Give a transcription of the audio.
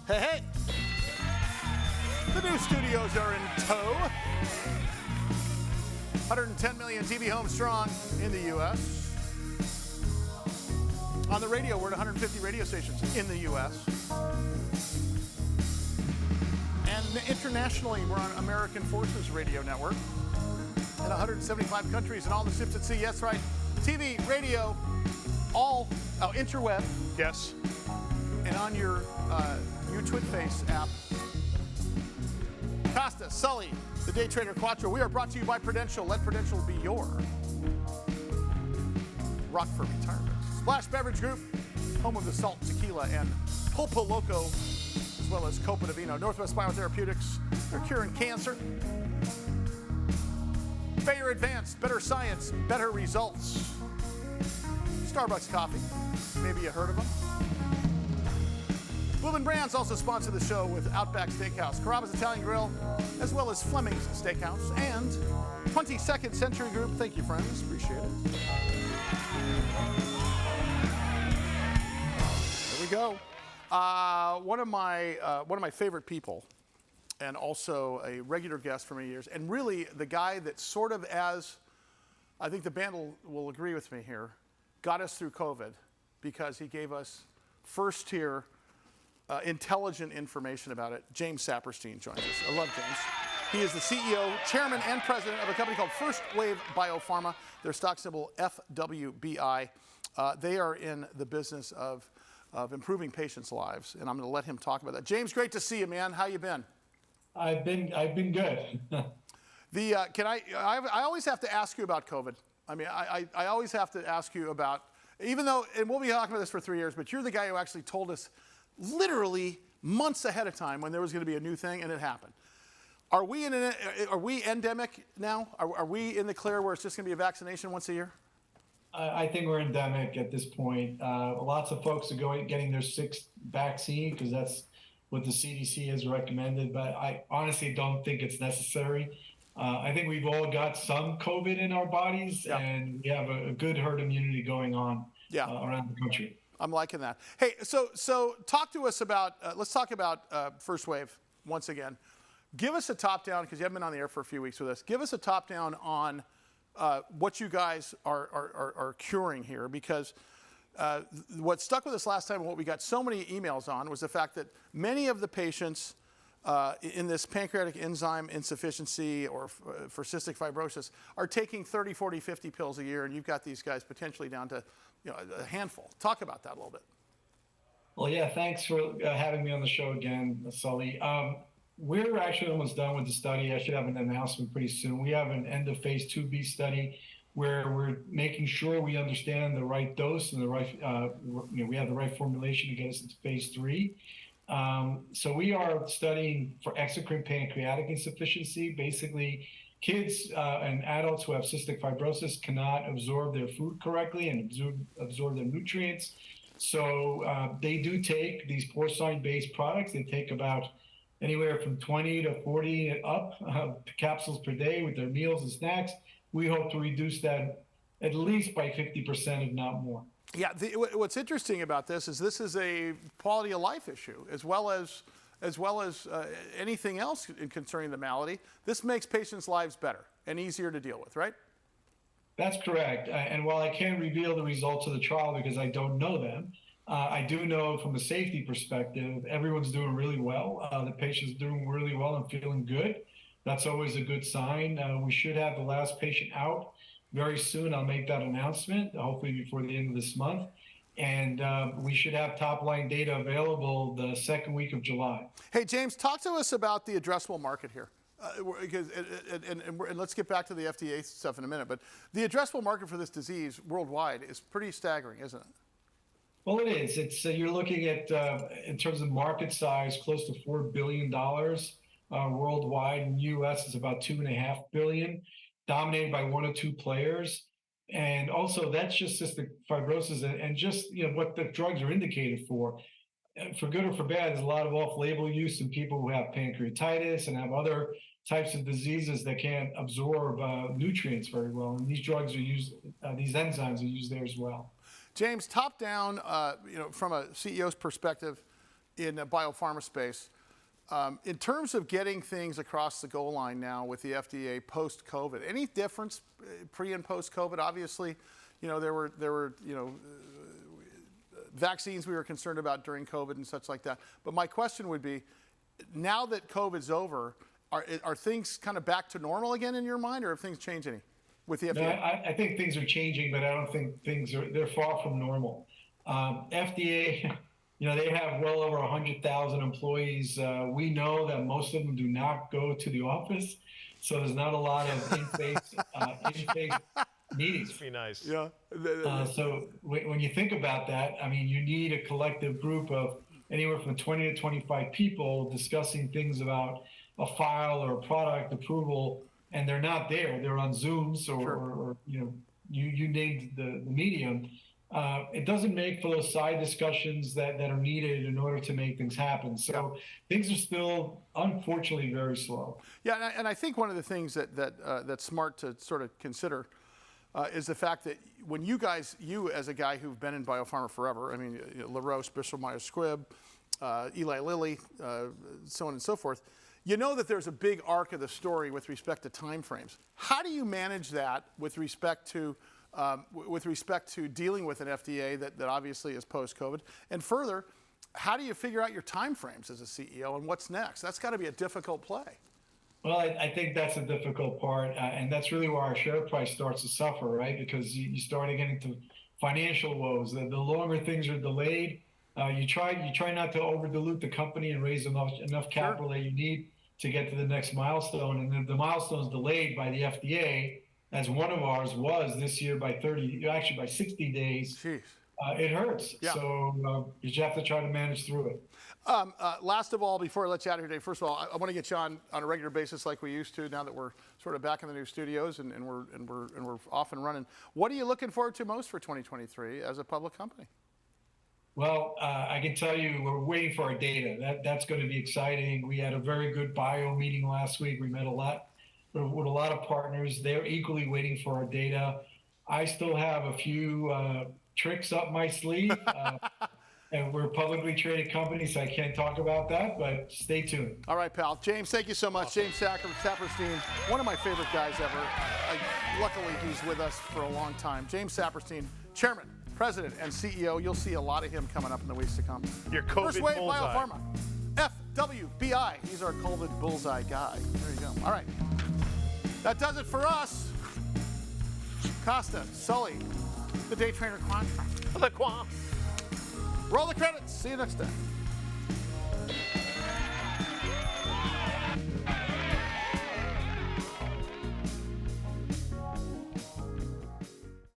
Hey, hey! The new studios are in tow. 110 million TV homes strong in the U.S. On the radio, we're at 150 radio stations in the U.S. And internationally, we're on American Forces Radio Network in 175 countries and all the ships at sea. Yes, right. TV, radio, all interweb. Yes. And on your TwitFace app. Costa, Sully, the Day Trader Quattro. We are brought to you by Prudential. Let Prudential be your rock for retirement. Splash Beverage Group, home of the Salt Tequila and Pulpo Loco, as well as Copa Divino. Northwest Biotherapeutics, they're curing cancer. Bayer Advanced, better science, better results. Starbucks Coffee, maybe you heard of them. Bloomin' Brands also sponsor the show with Outback Steakhouse, Carrabba's Italian Grill, as well as Fleming's Steakhouse, and 22nd Century Group. Thank you, friends. Appreciate it. There we go. One of my favorite people, and also a regular guest for many years, and really the guy that sort of, as I think the band will agree with me here, got us through COVID because he gave us first-tier intelligent information about it. James Sapirstein joins us. I love James. He is the CEO, chairman, and president of a company called First Wave BioPharma. Their stock symbol FWBI. They are in the business of improving patients' lives, and I'm going to let him talk about that. James, great to see you, man. How you been? I've been good. I always have to ask you about COVID. I mean, I always have to ask you about, even though, and we'll be talking about this for 3 years, but you're the guy who actually told us literally months ahead of time when there was going to be a new thing, and it happened. Are we endemic now? Are we in the clear where it's just going to be a vaccination once a year? I think we're endemic at this point. Lots of folks are getting their 6th vaccine because that's what the CDC has recommended, but I honestly don't think it's necessary. I think we've all got some COVID in our bodies, and we have a good herd immunity going on around the country. I'm liking that. Hey, so talk to us about, let's talk about First Wave once again. Give us a top-down, because you haven't been on the air for a few weeks with us. Give us a top-down on what you guys are curing here, because what stuck with us last time and what we got so many emails on was the fact that many of the patients in this pancreatic enzyme insufficiency or for cystic fibrosis are taking 30, 40, 50 pills a year, and you've got these guys potentially down to a handful. Talk about that a little bit. Well, yeah, thanks for having me on the show again, Sully. We're actually almost done with the study. I should have an announcement pretty soon. We have an end of phase 2B study where we're making sure we understand the right dose and the right, we have the right formulation to get us into phase 3. So we are studying for exocrine pancreatic insufficiency. Basically, kids and adults who have cystic fibrosis cannot absorb their food correctly and absorb their nutrients. So they do take these porcine-based products. They take about anywhere from 20 to 40 up capsules per day with their meals and snacks. We hope to reduce that at least by 50%, if not more. Yeah, what's interesting about this is a quality of life issue as well as anything else concerning the malady. This makes patients' lives better and easier to deal with, right? That's correct. And while I can't reveal the results of the trial because I don't know them, I do know from a safety perspective, everyone's doing really well. The patient's doing really well and feeling good. That's always a good sign. We should have the last patient out very soon. I'll make that announcement, hopefully before the end of this month. And we should have top-line data available the second week of July. Hey, James, talk to us about the addressable market here. And let's get back to the FDA stuff in a minute. But the addressable market for this disease worldwide is pretty staggering, isn't it? Well, it is. It's you're looking at, in terms of market size, close to $4 billion worldwide. In the U.S., it's about $2.5 billion, dominated by 1 or 2 players. And also, that's just cystic fibrosis and just what the drugs are indicated for. For good or for bad, there's a lot of off-label use in people who have pancreatitis and have other types of diseases that can't absorb nutrients very well. And these drugs are used, these enzymes are used there as well. James, top down, from a CEO's perspective, in the biopharma space. In terms of getting things across the goal line now with the FDA post-COVID, any difference pre and post-COVID? Obviously, there were vaccines we were concerned about during COVID and such like that. But my question would be, now that COVID's over, are things kind of back to normal again in your mind, or have things changed any with the FDA? No, I think things are changing, but I don't think they're far from normal. FDA, they have well over 100,000 employees. We know that most of them do not go to the office, so there's not a lot of in-face meetings. Be nice. Yeah. So when you think about that, I mean, you need a collective group of anywhere from 20 to 25 people discussing things about a file or a product approval, and they're not there. They're on Zooms or you named the medium. It doesn't make for those side discussions that are needed in order to make things happen. So things are still, unfortunately, very slow. Yeah, and I think one of the things that's smart to sort of consider is the fact that when you as a guy who've been in biopharma forever, I mean, LaRoche, Bristol Myers Squibb, Eli Lilly, so on and so forth, you know that there's a big arc of the story with respect to timeframes. How do you manage that with respect to dealing with an FDA that obviously is post-COVID? And further, how do you figure out your timeframes as a CEO and what's next? That's got to be a difficult play. Well, I think that's a difficult part, and that's really where our share price starts to suffer, right? Because you start getting into financial woes. The longer things are delayed, you try not to over-dilute the company and raise enough capital that you need to get to the next milestone. And then the milestone's delayed by the FDA, as one of ours was this year by 60 days. Jeez. It hurts. Yeah. So you just have to try to manage through it. Last of all, before I let you out of here today, first of all, I want to get you on a regular basis like we used to now that we're sort of back in the new studios and we're off and running. What are you looking forward to most for 2023 as a public company? Well, I can tell you we're waiting for our data. That's going to be exciting. We had a very good bio meeting last week. We met with a lot of partners. They're equally waiting for our data. I still have a few tricks up my sleeve. And we're a publicly traded company, so I can't talk about that, but stay tuned. All right, pal. James, thank you so much. Awesome. James Sapirstein, one of my favorite guys ever. Luckily, he's with us for a long time. James Sapirstein, Chairman, President, and CEO. You'll see a lot of him coming up in the weeks to come. Your COVID First Wave bullseye. BioPharma, FWBI. He's our COVID bullseye guy. There you go. All right. That does it for us. Costa, Sully, the day trainer contract. The Quam. Roll the credits. See you next time.